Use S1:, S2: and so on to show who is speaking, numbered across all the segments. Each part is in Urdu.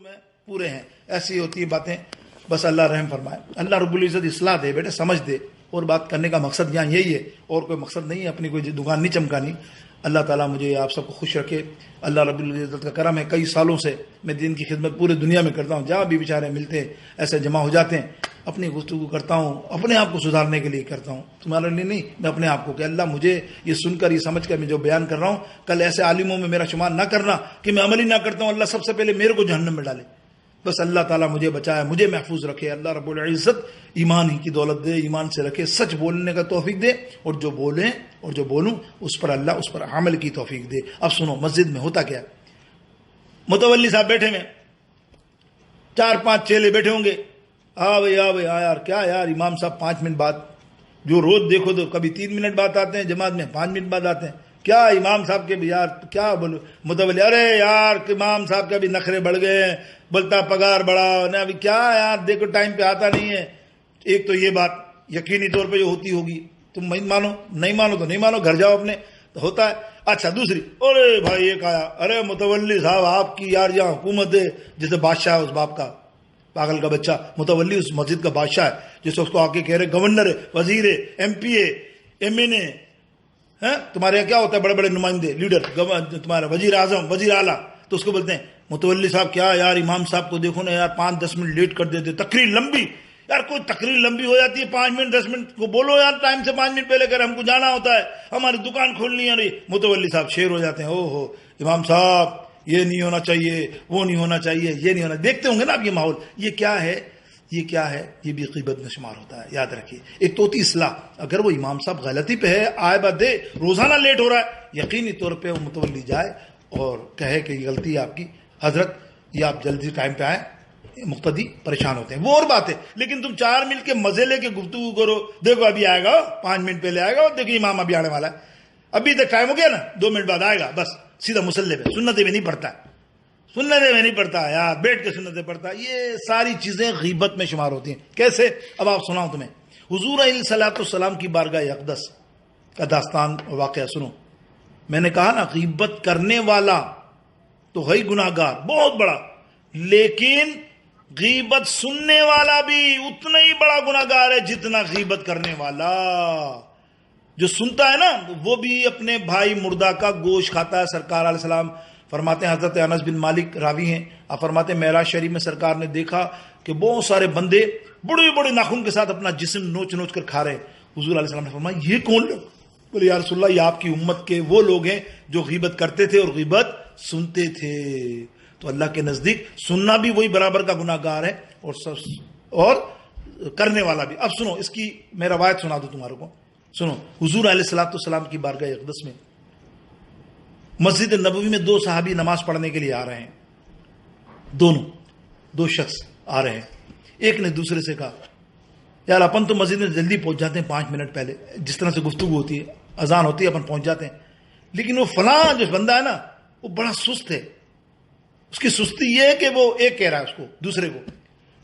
S1: معصوم ہیں, پورے ہیں. ایسی ہوتی ہیں باتیں, بس اللہ رحم فرمائے. اللہ رب العزت اصلاح دے بیٹے, سمجھ دے. اور بات کرنے کا مقصد یہاں یہی ہے, اور کوئی مقصد نہیں ہے, اپنی کوئی دکان نہیں چمکانی. اللہ تعالیٰ مجھے آپ سب کو خوش رکھے. اللہ رب العزت کا کرم ہے, کئی سالوں سے میں دین کی خدمت پورے دنیا میں کرتا ہوں. جہاں بھی بیچارے ملتے ہیں ایسے جمع ہو جاتے ہیں, اپنی گفتگو کرتا ہوں, اپنے آپ کو سدھارنے کے لیے کرتا ہوں, تمہارے لیے نہیں. میں اپنے آپ کو کہ اللہ مجھے یہ سن کر, یہ سمجھ کر میں جو بیان کر رہا ہوں, کل ایسے عالموں میں میرا شمار نہ کرنا کہ میں عمل ہی نہ کرتا ہوں. اللہ سب سے پہلے میرے کو جہنم میں ڈالے. بس اللہ تعالیٰ مجھے بچائے, مجھے محفوظ رکھے. اللہ رب العزت ایمان ہی کی دولت دے, ایمان سے رکھے, سچ بولنے کا توفیق دے, اور جو بولیں اور جو بولوں اس پر اللہ اس پر عمل کی توفیق دے. اب سنو, مسجد میں ہوتا کیا, متولی صاحب بیٹھے ہیں, 4-5 چیلے بیٹھے ہوں گے. بھائی یار کیا یار, امام صاحب 5 منٹ بعد, جو روز دیکھو تو کبھی 3 منٹ بعد آتے ہیں جماعت میں, 5 منٹ بعد آتے ہیں. کیا امام صاحب کے بھی یار کیا بولو, متولی ارے یار امام صاحب کے بھی نخرے بڑھ گئے ہیں, بولتا پگار بڑھا نا, ابھی کیا یار دیکھو ٹائم پہ آتا نہیں ہے. ایک تو یہ بات یقینی طور پہ جو ہوتی ہوگی, تم مانو نہیں مانو تو نہیں مانو, گھر جاؤ اپنے, تو ہوتا ہے. اچھا دوسری, ارے بھائی ایک آیا, ارے متولی صاحب آپ کی یار یہاں حکومت ہے, جیسے بادشاہ ہے اس باپ کا, پاگل کا بچہ. متولی اس مسجد کا بادشاہ ہے, جیسے اس کو آ کے کہہ رہے گورنر ہے, وزیر ہے, ایم پی ہے, ایم این اے, تمہارے یہاں کیا ہوتا ہے بڑے بڑے نمائندے, لیڈر, تمہارا وزیر اعظم, وزیر اعلیٰ, تو اس کو بولتے ہیں متولی صاحب. کیا یار امام صاحب کو دیکھو نا یار, 5-10 منٹ لیٹ کر دیتے, تقریر لمبی. یار کوئی تقریر لمبی ہو جاتی ہے 5 منٹ 10 منٹ کو بولو یار, ٹائم سے 5 منٹ پہلے کر, ہم کو جانا ہوتا ہے, ہماری دکان کھولنی ہے. رہی متولی صاحب شیر ہو جاتے ہیں, او ہو امام صاحب یہ نہیں ہونا چاہیے, وہ نہیں ہونا چاہیے, یہ نہیں ہونا. دیکھتے ہوں گے نا آپ یہ ماحول, یہ کیا ہے, یہ کیا ہے, یہ بھی غیبت میں شمار ہوتا ہے. یاد رکھیے, ایک تو ہوتی اصلاح. اگر وہ امام صاحب غلطی پہ ہے, آئے بات دے, روزانہ لیٹ ہو رہا ہے, یقینی طور پہ وہ متولی جائے اور کہے کہ یہ غلطی ہے آپ کی حضرت, یہ آپ جلدی ٹائم پہ آئیں, مقتدی پریشان ہوتے ہیں, وہ اور بات ہے. لیکن تم 4 مل کے مزے لے کے گفتگو کرو, دیکھو ابھی آئے گا 5 منٹ پہلے آئے گا, اور دیکھو امام ابھی آنے والا ہے, ابھی تک ٹائم ہو گیا نا, 2 منٹ بعد آئے گا, بس سیدھا مسلح پہ. سنتیں میں نہیں پڑھتا, سنتیں میں نہیں پڑھتا یار, بیٹھ کے سنتیں پڑھتا. یہ ساری چیزیں غیبت میں شمار ہوتی ہیں. کیسے, اب آپ سناؤں تمہیں. حضور علیہ الصلوۃ والسلام کی بارگاہ اقدس کا داستان واقعہ سنو. میں نے کہا نا, غیبت کرنے والا تو ہے گناہ گار بہت بڑا, لیکن غیبت سننے والا بھی اتنا ہی بڑا گناہ گار ہے جتنا غیبت کرنے والا. جو سنتا ہے نا وہ بھی اپنے بھائی مردہ کا گوشت کھاتا ہے. سرکار علیہ السلام فرماتے ہیں, حضرت انس بن مالک راوی ہیں, آپ فرماتے ہیں معراج شریف میں سرکار نے دیکھا کہ بہت سارے بندے بڑے بڑے ناخن کے ساتھ اپنا جسم نوچ نوچ کر کھا رہے ہیں. حضور علیہ السلام نے فرمایا یہ کون لوگ؟ بولے یا رسول اللہ, یہ آپ کی امت کے وہ لوگ ہیں جو غیبت کرتے تھے اور غیبت سنتے تھے. تو اللہ کے نزدیک سننا بھی وہی برابر کا گناہ گار ہے, اور کرنے والا بھی. اب سنو, اس کی میں روایت سنا دوں تمہارے کو. سنو, حضور علیہ الصلوۃ والسلام کی بارگاہ اقدس میں مسجد نبوی میں 2 صحابی نماز پڑھنے کے لیے آ رہے ہیں. دو شخص آ رہے ہیں. ایک نے دوسرے سے کہا یار اپن تو مسجد میں جلدی پہنچ جاتے ہیں 5 منٹ پہلے, جس طرح سے گفتگو ہوتی ہے, اذان ہوتی ہے, اپن پہنچ جاتے ہیں. لیکن وہ فلاں جو بندہ ہے نا وہ بڑا سست ہے. اس کی سستی یہ ہے کہ وہ ایک کہہ رہا ہے اس کو دوسرے کو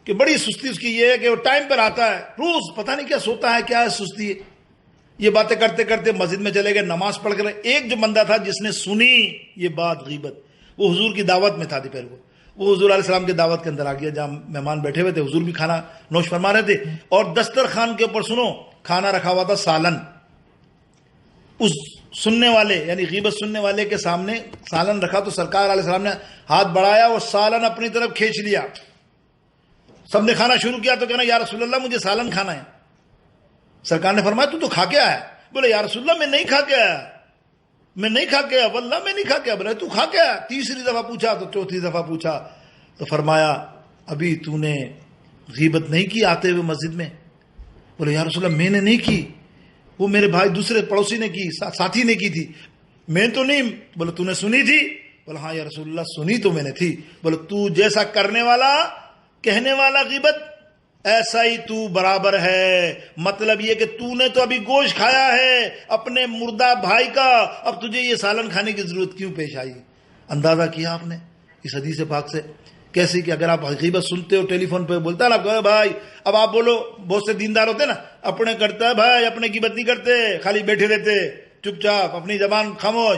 S1: کہ بڑی سستی اس کی یہ ہے کہ وہ ٹائم پر آتا ہے, روز پتہ نہیں کیا سوتا ہے, کیا ہے سستی ہے. یہ باتیں کرتے کرتے مسجد میں چلے گئے, نماز پڑھ کر. ایک جو بندہ تھا جس نے سنی یہ بات غیبت, وہ حضور کی دعوت میں تھا دوپہر کو, وہ حضور علیہ السلام کی دعوت کے اندر آ گیا جہاں مہمان بیٹھے ہوئے تھے. حضور بھی کھانا نوش فرما رہے تھے, اور دسترخوان کے اوپر سنو کھانا رکھا ہوا تھا سالن. اس سننے والے یعنی غیبت سننے والے کے سامنے سالن رکھا, تو سرکار علیہ السلام نے ہاتھ بڑھایا اور سالن اپنی طرف کھینچ لیا. سب نے کھانا شروع کیا تو کہنا یا رسول اللہ مجھے سالن کھانا ہے. سرکار نے فرمایا تو کھا کے آیا؟ بولے یا رسول اللہ میں نہیں کھا کے آیا, میں نہیں کھا کے آیا, واللہ میں نہیں کھا کے آیا. بولے تو کھا کے آیا؟ 3 دفعہ پوچھا تو 4تھی دفعہ پوچھا تو فرمایا ابھی تو نے غیبت نہیں کی آتے ہوئے مسجد میں؟ بولے یا رسول اللہ میں نے نہیں کی, وہ میرے بھائی دوسرے پڑوسی نے کی, ساتھی نے کی تھی, میں تو نہیں. بولے تو نے سنی تھی؟ بولے ہاں یا رسول اللہ سنی تو میں نے تھی. بولے تو جیسا کرنے والا کہنے والا غیبت ایسا ہی تو برابر ہے. مطلب یہ کہ تو نے تو ابھی گوشت کھایا ہے اپنے مردہ بھائی کا, اب تجھے یہ سالن کھانے کی ضرورت کیوں پیش آئی؟ اندازہ کیا آپ نے اس حدیث پاک سے کیسے کہ اگر آپ غیبت سنتے ہو, ٹیلی فون پہ بولتا ہے نا بھائی, اب آپ بولو, بہت سے دیندار ہوتے نا اپنے کرتا ہے بھائی, اپنے غیبت نہیں کرتے, خالی بیٹھے رہتے چپ چاپ, اپنی زبان خاموش.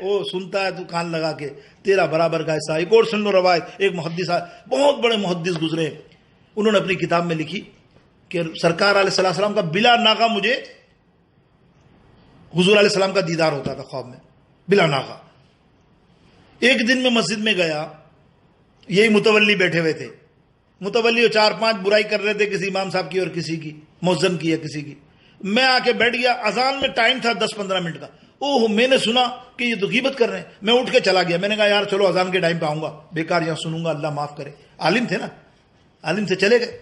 S1: وہ سنتا ہے تو کان لگا کے تیرا برابر کا حصہ. ایک اور سن لو روایت, ایک محدث, بہت بڑے محدث گزرے, انہوں نے اپنی کتاب میں لکھی کہ سرکار علیہ السلام کا بلا ناغہ مجھے حضور علیہ السلام کا دیدار ہوتا تھا خواب میں, بلا ناغہ. ایک دن میں مسجد میں گیا, یہی متولی بیٹھے ہوئے تھے, متولی 4-5 برائی کر رہے تھے کسی امام صاحب کی اور کسی کی, مؤذن کی یا کسی کی. میں آ کے بیٹھ گیا, اذان میں ٹائم تھا 10-15 منٹ کا. اوہ, میں نے سنا کہ یہ تو غیبت کر رہے ہیں. میں اٹھ کے چلا گیا, میں نے کہا یار چلو اذان کے ٹائم پہ آؤں گا, بیکار یہاں سنوں گا, اللہ معاف کرے. عالم تھے نا, عالم سے چلے گئے.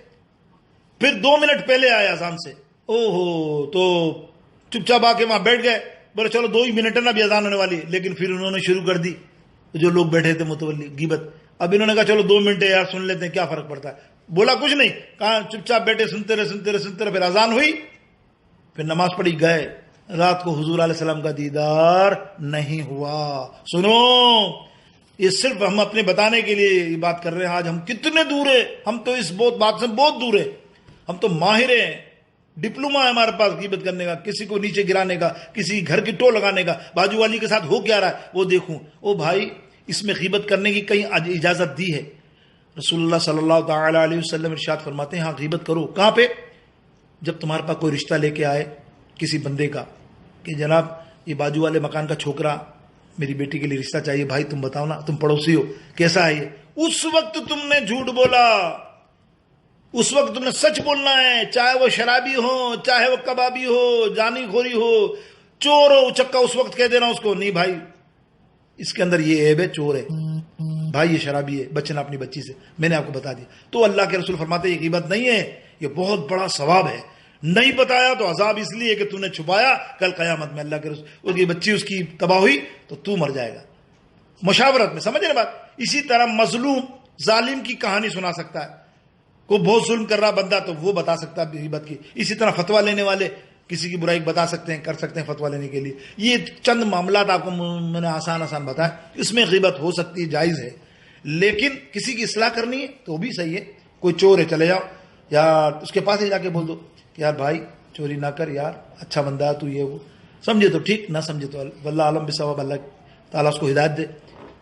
S1: پھر 2 منٹ پہلے آئے اذان سے, اوہو, تو چپ چاپ آ کے وہاں بیٹھ گئے. بولے چلو 2 ہی منٹ ہے نا, ابھی اذان ہونے والی. لیکن پھر انہوں نے شروع کر دی, جو لوگ بیٹھے تھے متولی, غیبت. اب انہوں نے کہا چلو 2 منٹ ہے یار, سن لیتے ہیں, کیا فرق پڑتا ہے. بولا کچھ نہیں, کہا چپ چاپ بیٹھے, سنتے رہے. پھر اذان ہوئی, پھر نماز پڑھی, گئے. رات کو حضور علیہ السلام کا دیدار نہیں ہوا. سنو, یہ صرف ہم اپنے بتانے کے لیے یہ بات کر رہے ہیں. آج ہم کتنے دور ہیں, ہم تو اس بات سے بہت دور ہیں. ہم تو ماہر ہیں, ڈپلوما ہے ہمارے پاس غیبت کرنے کا, کسی کو نیچے گرانے کا, کسی گھر کی ٹو لگانے کا, بازو والی کے ساتھ ہو کیا رہا ہے وہ دیکھوں. او بھائی, اس میں غیبت کرنے کی کہیں اجازت دی ہے. رسول اللہ صلی اللہ تعالی علیہ وسلم ارشاد فرماتے ہیں, ہاں غیبت کرو. کہاں پہ؟ جب تمہارے پاس کوئی رشتہ لے کے آئے کسی بندے کا, کہ جناب یہ بازو والے مکان کا چھوکرا میری بیٹی کے لیے رشتہ چاہیے, بھائی تم بتاؤ نا, تم پڑوسی ہو, کیسا ہے یہ. اس وقت تم نے جھوٹ بولا, اس وقت تم نے سچ بولنا ہے, چاہے وہ شرابی ہو, چاہے وہ کبابی ہو, جانی خوری ہو, چور ہو, چکا, اس وقت کہہ دینا اس کو, نہیں بھائی اس کے اندر یہ عیب ہے, چور ہے, بھائی یہ شرابی ہے, بچنا اپنی بچی سے, میں نے آپ کو بتا دیا. تو اللہ کے رسول فرماتے ہیں یہ غیبت نہیں ہے, یہ بہت بڑا ثواب ہے. نہیں بتایا تو عذاب اس لیے کہ تو نے چھپایا, کل قیامت میں اللہ کے رسول, اس کی بچی اس کی تباہ ہوئی تو تو مر جائے گا. مشاورت میں, سمجھ رہے بات. اسی طرح مظلوم ظالم کی کہانی سنا سکتا ہے, کوئی بہت ظلم کر رہا بندہ تو وہ بتا سکتا ہے غیبت کی. اسی طرح فتویٰ لینے والے کسی کی برائی بتا سکتے ہیں, کر سکتے ہیں فتویٰ لینے کے لیے. یہ چند معاملات آپ کو میں نے آسان بتایا, اس میں غیبت ہو سکتی ہے, جائز ہے. لیکن کسی کی اصلاح کرنی ہے تو بھی صحیح ہے. کوئی چور ہے, چلے جاؤ, یا اس کے پاس ہی جا کے بول دو کہ یار بھائی چوری نہ کر یار, اچھا بندہ ہے تو, یہ وہ سمجھے تو ٹھیک, نہ سمجھے تو واللہ عالم بثواب, اللہ تعالیٰ اس کو ہدایت دے.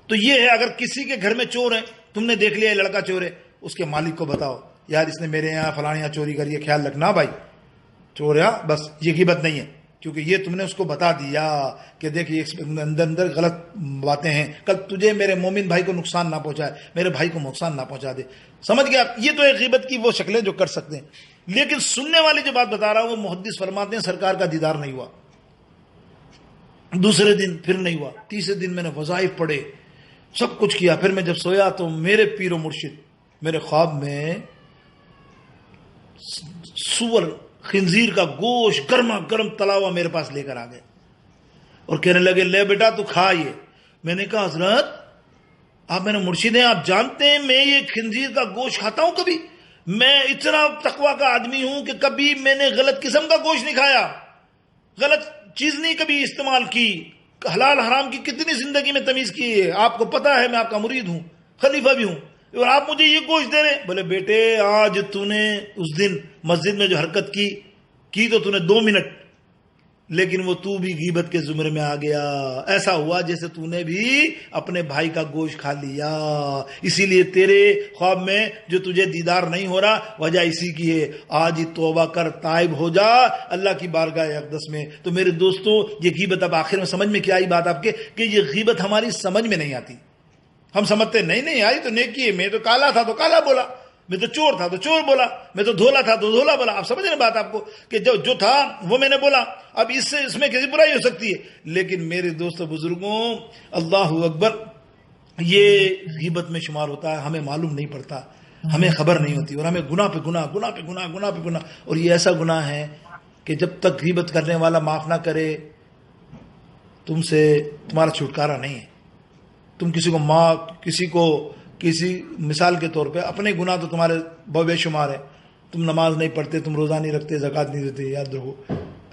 S1: تو یہ ہے, اگر کسی کے گھر میں چور ہے, تم نے دیکھ لیا یہ لڑکا چور ہے, اس کے مالک کو بتاؤ یار اس نے میرے یہاں فلاں یہاں چوری کری ہے, خیال رکھنا بھائی, چور ہے, بس یہ غیبت نہیں ہے, کیونکہ یہ تم نے اس کو بتا دیا کہ دیکھ یہ اندر غلط باتیں ہیں, کل تجھے میرے مومن بھائی کو نقصان نہ پہنچائے, میرے بھائی کو نقصان نہ پہنچا دے. سمجھ گیا. یہ تو ایک غیبت کی وہ شکلیں جو کر سکتے ہیں. لیکن سننے والی جو بات بتا رہا ہوں, وہ محدث فرماتے ہیں سرکار کا دیدار نہیں ہوا, دوسرے دن پھر نہیں ہوا, تیسرے دن میں نے وظائف پڑھے, سب کچھ کیا. پھر میں جب سویا تو میرے پیر و مرشد میرے خواب میں سور خنزیر کا گوشت گرما گرم تلا ہوا میرے پاس لے کر آ گئے اور کہنے لگے لے بیٹا تو کھا یہ. میں نے کہا حضرت آپ میرے مرشد ہیں, آپ جانتے ہیں میں یہ خنزیر کا گوشت کھاتا ہوں, کبھی میں اتنا تقویٰ کا آدمی ہوں کہ کبھی میں نے غلط قسم کا گوشت نہیں کھایا, غلط چیز نہیں کبھی استعمال کی, حلال حرام کی کتنی زندگی میں تمیز کی ہے, آپ کو پتا ہے, میں آپ کا مرید ہوں, خلیفہ بھی ہوں, اور آپ مجھے یہ گوشت دے رہے ہیں. بولے بیٹے آج تو نے اس دن مسجد میں جو حرکت کی تو نے 2 منٹ, لیکن وہ تو بھی غیبت کے زمرے میں آ گیا. ایسا ہوا جیسے تو نے بھی اپنے بھائی کا گوشت کھا لیا. اسی لیے تیرے خواب میں جو تجھے دیدار نہیں ہو رہا, وجہ اسی کی ہے. آج ہی توبہ کر, تائب ہو جا اللہ کی بارگاہ اقدس میں. تو میرے دوستو, یہ غیبت, اب آخر میں سمجھ میں کیا آئی بات آپ کے, کہ یہ غیبت ہماری سمجھ میں نہیں آتی. ہم سمجھتے نہیں آئی تو نیکی ہے, میں تو کالا تھا تو کالا بولا, میں تو چور تھا تو چور بولا, میں تو دھولا تھا تو دھولا بولا. آپ سمجھ رہے بات آپ کو, کہ جو تھا وہ میں نے بولا. اب اس میں کسی برائی ہو سکتی ہے, لیکن میرے دوستوں بزرگوں, اللہ اکبر, یہ غیبت میں شمار ہوتا ہے. ہمیں معلوم نہیں پڑتا, ہمیں خبر نہیں ہوتی, اور ہمیں گناہ پہ گناہ, گناہ پہ گناہ, گناہ پہ گناہ. اور یہ ایسا گناہ ہے کہ جب تک غیبت کرنے والا معاف نہ کرے تم سے, تمہارا چھٹکارا نہیں ہے. تم کسی مثال کے طور پہ اپنے گناہ تو تمہارے بے شمار ہے. تم نماز نہیں پڑھتے, تم روزہ نہیں رکھتے, زکوٰۃ نہیں دیتے, یاد رکھو,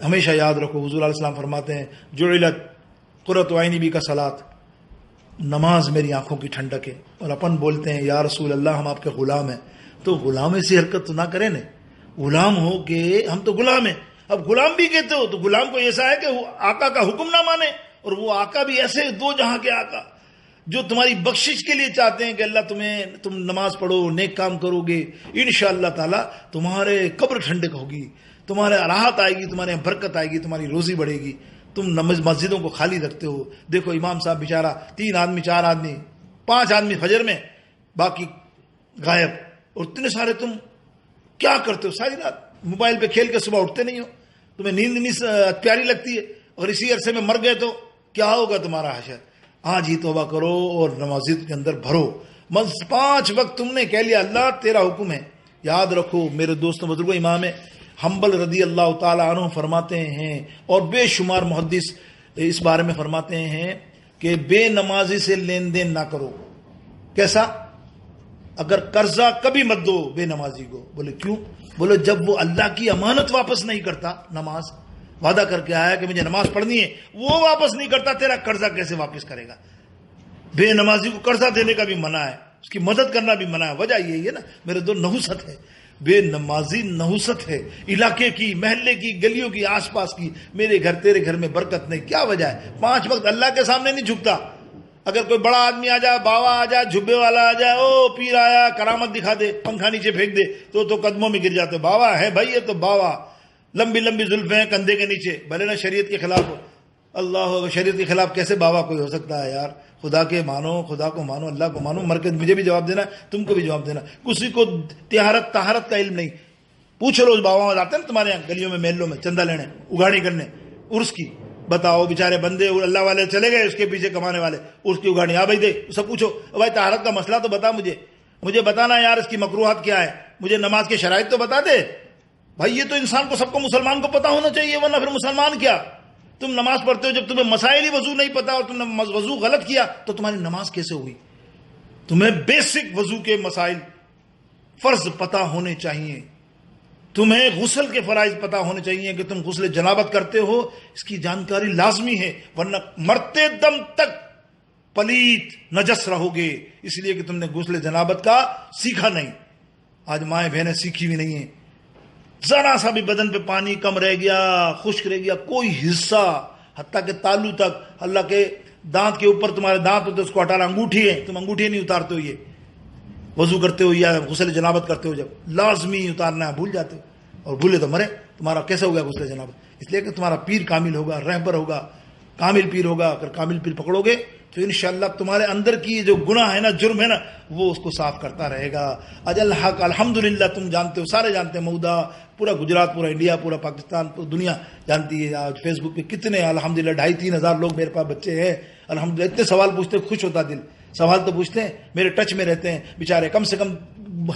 S1: ہمیشہ یاد رکھو. حضور علیہ السلام فرماتے ہیں جعلت قرۃ عینی بی کا صلاۃ, نماز میری آنکھوں کی ٹھنڈک ہے. اور اپن بولتے ہیں یا رسول اللہ ہم آپ کے غلام ہیں, تو غلام ایسی حرکت تو نہ کریں نا. غلام ہو کہ ہم تو غلام ہیں, اب غلام بھی کہتے ہو تو غلام کو ایسا ہے کہ وہ آقا کا حکم نہ مانے، اور وہ آقا بھی ایسے دو جہاں کے آقا جو تمہاری بخشش کے لیے چاہتے ہیں کہ اللہ تم نماز پڑھو، نیک کام کرو گے، انشاءاللہ تعالی تمہارے قبر ٹھنڈک ہوگی، تمہارے راحت آئے گی، تمہارے برکت آئے گی، تمہاری روزی بڑھے گی۔ تم مسجدوں کو خالی رکھتے ہو، دیکھو امام صاحب بیچارہ 3 آدمی 4 آدمی 5 آدمی فجر میں، باقی غائب، اور اتنے سارے تم کیا کرتے ہو؟ ساری رات موبائل پہ کھیل کے صبح اٹھتے نہیں ہو، تمہیں نیند نہیں پیاری لگتی ہے، اور اسی عرصے میں مر گئے تو کیا ہوگا تمہارا حشر؟ آج ہی توبہ کرو اور مسجد کے اندر بھرو۔ 5 وقت تم نے کہہ لیا اللہ تیرا حکم ہے۔ یاد رکھو میرے دوستوں بزرگوں، امام حنبل رضی اللہ تعالی عنہ فرماتے ہیں، اور بے شمار محدث اس بارے میں فرماتے ہیں کہ بے نمازی سے لین دین نہ کرو۔ کیسا؟ اگر قرضہ کبھی مت دو بے نمازی کو۔ بولے کیوں؟ بولے جب وہ اللہ کی امانت واپس نہیں کرتا، نماز وعدہ کر کے آیا کہ مجھے نماز پڑھنی ہے، وہ واپس نہیں کرتا، تیرا قرضہ کیسے واپس کرے گا؟ بے نمازی کو قرضہ دینے کا بھی منع ہے، اس کی مدد کرنا بھی منع ہے۔ وجہ یہی ہے نا میرے دو، نحوست ہے۔ بے نمازی نحوست ہے، علاقے کی، محلے کی، گلیوں کی، آس پاس کی۔ میرے گھر تیرے گھر میں برکت نہیں، کیا وجہ ہے؟ 5 وقت اللہ کے سامنے نہیں جھکتا۔ اگر کوئی بڑا آدمی آ جائے، باوا آ جائے، جھبے والا آ جائے، او پیر آیا کرامت دکھا دے، پنکھا نیچے پھینک دے تو قدموں میں گر جاتے، باوا ہے بھائی، یہ تو باوا، لمبی لمبی زلفیں ہیں کندھے کے نیچے، بھلے نہ شریعت کے خلاف ہو۔ اللہ، شریعت کے خلاف کیسے باوا کوئی ہو سکتا ہے یار؟ خدا کے مانو، خدا کو مانو، اللہ کو مانو، مر کے مجھے بھی جواب دینا، تم کو بھی جواب دینا۔ کسی کو طہارت کا علم نہیں، پوچھو روز باوا آتے ہیں نا تمہارے یہاں گلیوں میں محلوں میں چندہ لینے، اگاڑی کرنے عرس کی، بتاؤ بیچارے بندے اللہ والے چلے گئے، اس کے پیچھے کمانے والے عرس کی اگاڑی، ہاں بھائی دے، سب پوچھو بھائی طہارت کا مسئلہ تو بتا مجھے بتانا یار، اس کی مکروہات کیا ہے، مجھے نماز کے شرائط تو بتا دے بھائی۔ یہ تو انسان کو، سب کو، مسلمان کو پتا ہونا چاہیے، ورنہ پھر مسلمان کیا؟ تم نماز پڑھتے ہو جب تمہیں مسائل ہی وضو نہیں پتا اور تم نے وضو غلط کیا تو تمہاری نماز کیسے ہوئی؟ تمہیں بیسک وضو کے مسائل، فرض پتا ہونے چاہیے، تمہیں غسل کے فرائض پتا ہونے چاہیے کہ تم غسل جنابت کرتے ہو، اس کی جانکاری لازمی ہے، ورنہ مرتے دم تک پلیت نجس رہو گے، اس لیے کہ تم نے غسل جنابت کا سیکھا نہیں۔ آج مائیں بہنیں سیکھی بھی نہیں ہیں، ذرا سا بھی بدن پہ پانی کم رہ گیا، خشک رہ گیا، کوئی حصہ، حتیٰ کہ تالو تک، اللہ کے دانت کے اوپر تمہارے دانت ہوتے اس کو ہٹانا، انگوٹھی ہے، تم انگوٹھی نہیں اتارتے ہو، یہ وضو کرتے ہو یا غسل جنابت کرتے ہو جب لازمی اتارنا ہے، بھول جاتے ہو، اور بھولے تو مرے۔ تمہارا کیسا ہو گیا غسل جنابت؟ اس لیے کہ تمہارا پیر کامل ہوگا، رہبر ہوگا، کامل پیر ہوگا۔ اگر کامل پیر پکڑو گے تو انشاءاللہ تمہارے اندر کی جو گناہ ہے نا، جرم ہے نا، وہ اس کو صاف کرتا رہے گا۔ اجل حق الحمدللہ، تم جانتے ہو، سارے جانتے ہیں، مودا پورا گجرات، پورا انڈیا، پورا پاکستان، پوری دنیا جانتی ہے۔ آج فیس بک پہ کتنے الحمدللہ 2,500-3 ہزار لوگ میرے پاس بچے ہیں الحمدللہ، اتنے سوال پوچھتے، خوش ہوتا دل، سوال تو پوچھتے ہیں، میرے ٹچ میں رہتے ہیں بیچارے، کم سے کم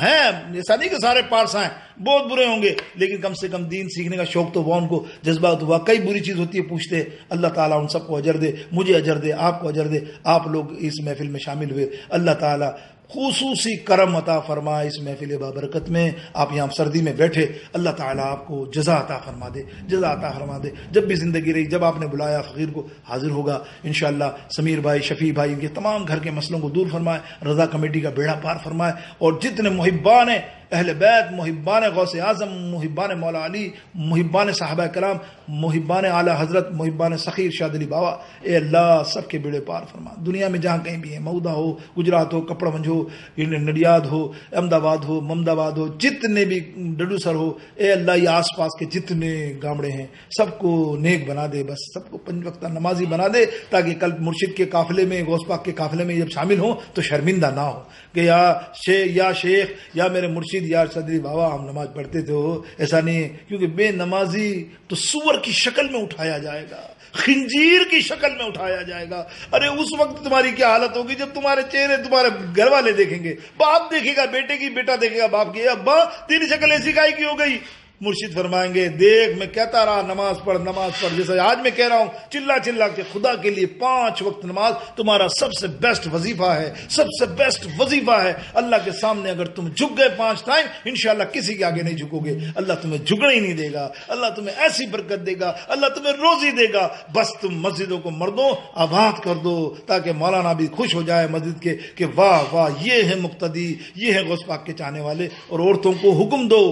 S1: ہیں، ایسا نہیں کہ سارے پارس ہیں، بہت برے ہوں گے، لیکن کم سے کم دین سیکھنے کا شوق تو ہوا ان کو، جذبات ہوا۔ کئی بری چیز ہوتی ہے، پوچھتے، اللہ تعالیٰ ان سب کو اجر دے، مجھے اجر دے، آپ کو اجر دے، آپ لوگ اس محفل میں شامل ہوئے، اللہ تعالیٰ خصوصی کرم عطا فرمائے اس محفل بابرکت میں۔ آپ یہاں سردی میں بیٹھے، اللہ تعالیٰ آپ کو جزا عطا فرما دے، جزا عطا فرما دے۔ جب بھی زندگی رہی، جب آپ نے بلایا فقیر کو حاضر ہوگا انشاءاللہ۔ سمیر بھائی، شفیع بھائی، ان کے تمام گھر کے مسئلوں کو دور فرمائے، رضا کمیٹی کا بیڑا پار فرمائے، اور جتنے محبان اہل بیت، محبان غوث اعظم، محبان مولا علی، محبان صحابہ کرام، محبان اعلی حضرت، محبان سخیر شاہ علی بابا، اے اللہ سب کے بیڑے پار فرما۔ دنیا میں جہاں کہیں بھی ہیں، مودہ ہو، گجرات ہو، کپڑا منج ہو، نڈیاد ہو، احمد آباد ہو، محمد آباد ہو، جتنے بھی ڈڈو سر ہو، اے اللہ یہ آس پاس کے جتنے گامڑے ہیں سب کو نیک بنا دے، بس سب کو 5 وقتہ نمازی بنا دے، تاکہ کل مرشد کے قافلے میں، غوث پاک کے قافلے میں جب شامل ہوں تو شرمندہ نہ ہو کہ یا شیخ یا میرے مرشد یا صدری بابا ہم نماز پڑھتے تھے، ایسا نہیں ہے، کیونکہ بے نمازی تو سور کی شکل میں اٹھایا جائے گا، خنزیر کی شکل میں اٹھایا جائے گا۔ ارے اس وقت تمہاری کیا حالت ہوگی جب تمہارے چہرے تمہارے گھر والے دیکھیں گے، باپ دیکھے گا بیٹے کی، بیٹا دیکھے گا باپ کی، ابا تیری شکل ایسی کائی کی ہو گئی؟ مرشد فرمائیں گے دیکھ میں کہتا رہا نماز پڑھ نماز پڑھ، جیسا آج میں کہہ رہا ہوں چلا چلا کے، خدا کے لیے 5 وقت نماز تمہارا سب سے بیسٹ وظیفہ ہے، سب سے بیسٹ وظیفہ ہے۔ اللہ کے سامنے اگر تم جھک گئے 5 ٹائم، انشاءاللہ کسی کے آگے نہیں جھکو گے، اللہ تمہیں جھکنے ہی نہیں دے گا، اللہ تمہیں ایسی برکت دے گا، اللہ تمہیں روزی دے گا۔ بس تم مسجدوں کو مردوں آباد کر دو، تاکہ مولانا بھی خوش ہو جائے مسجد کے کہ واہ واہ یہ ہے مقتدی، یہ ہے غوث پاک کے چاہنے والے۔ اور عورتوں کو حکم دو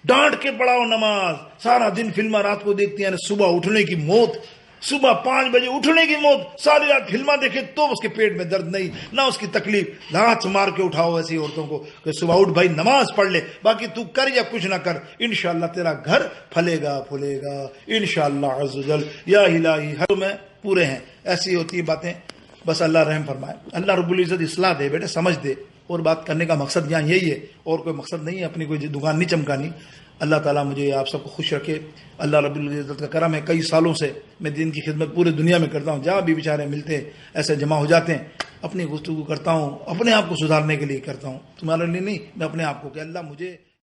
S1: ڈانٹ کے پڑھاؤ نماز. سارا دن فلما رات کو دیکھتی ہیں, صبح اٹھنے کی موت, صبح 5 بجے اٹھنے کی موت, ساری رات فلما دیکھے تو اس کے پیٹ میں درد نہیں, نہ اس کی تکلیف. لات مار کے اٹھاؤ ایسی عورتوں کو کہ صبح اٹھ بھائی نماز پڑھ لے, باقی تو کر یا کچھ نہ کر, انشاءاللہ تیرا گھر پھلے گا پھولے گا انشاءاللہ عز و جل. یا الہی ہر میں پورے ہیں. ایسی ہوتی ہیں باتیں, بس اللہ رحم فرمائے. اللہ رب العزت اصلاح دے بیٹے, سمجھ دے. اور بات کرنے کا مقصد یہاں یہی ہے, اور کوئی مقصد نہیں ہے, اپنی کوئی دکان نہیں چمکانی. اللہ تعالیٰ مجھے آپ سب کو خوش رکھے. اللہ رب العزت کا کرم ہے, کئی سالوں سے میں دین کی خدمت پورے دنیا میں کرتا ہوں. جہاں بھی بیچارے ملتے ہیں ایسے جمع ہو جاتے ہیں, اپنی گفتگو کرتا ہوں, اپنے آپ کو سدھارنے کے لیے کرتا ہوں, تمہارے لیے نہیں, میں اپنے آپ کو کہ اللہ مجھے